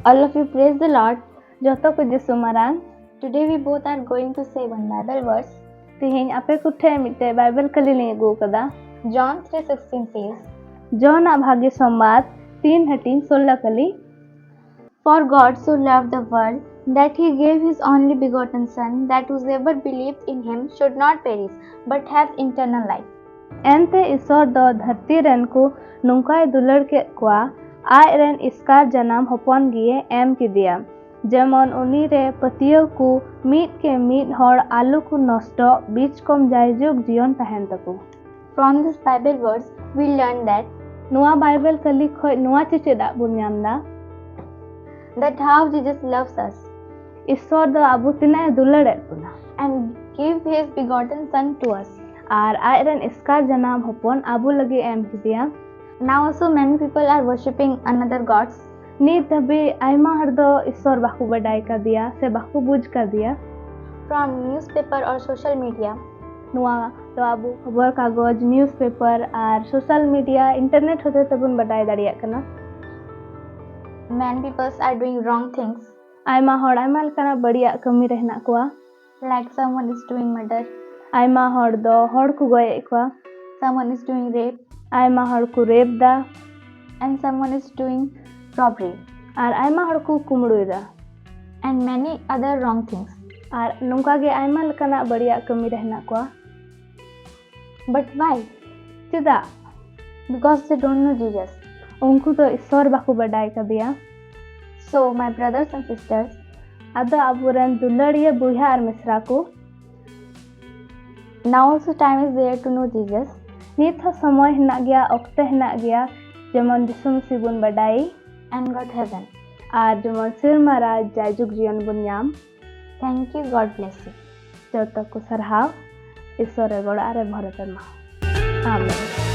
All of you praise the Lord. Joto ko Jesu marang. Today we both are going to say one Bible verse. Tihing ape kuthe mitte Bible kali linge agu kada. John 3:16 says, John abhage sambat 3:16 kali. For God so loved the world that he gave his only begotten Son, that whosoever believed in him should not perish, but have eternal life. एंते ईश्वर दो धरती rain को नुंकाय दुलड़ के क्वा आय rain इसकार जनाम हपन गिए M किदिया जेमन उनी रे पतियो को मीट के मीट हर आलू को नष्ट बीच कम जायजुग जीवन तहन तको. From this Bible verse we learn that नुआ बाइबल कली खोय नुआ चिचेदा बुन ᱧᱟᱢदा that how Jesus loves us. ईश्वर दो आबु तिना दुलड़े पुना and give his begotten Son to us. आर आयरन इसका जनाम हपन आबू लगे एम किदिया. Now also many people are worshipping another gods. नीत धबे आयमा हर दो ईश्वर बाकु बडाई कर दिया से बाकु बुझ कर दिया. From newspaper or social media. नुआ तो आबू खबर कागज न्यूज़पेपर और सोशल मीडिया इंटरनेट होते तबुन बडाई दाड़िया कना. Many people are doing wrong things. Aima हर आयमा लकना बढ़िया कमी रहना कुआ. Like someone is doing murder. Aima हर दो हर को गए कुआ. Someone is doing rape. Aima हर को रेप दा. And someone is doing robbery. और आयमा हर को कुमड़ुई दा. And many other wrong things. और नुंका गे आयमा लकना बढ़िया कमी रहना कुआ. But why? चिदा. Because they don't know Jesus. उनको तो ईश्वर बाकु बडाई कर दिया. So my brothers and sisters, अदा अबुरन दुलड़िए बुढ़ा और मिश्रा को. Now also time is there to know Jesus. नीत हो समय हिना गया ऑक्टे हिना गया जेमन जिसु मसीह बुन बडाई and got heaven. आर जेमन सिर महाराज जायजुग जीवन बुन ᱧᱟᱢ. Thank you. God bless you. जोतो को सरहाव ईश्वर गोड़ आरे भरत मा. आमीन.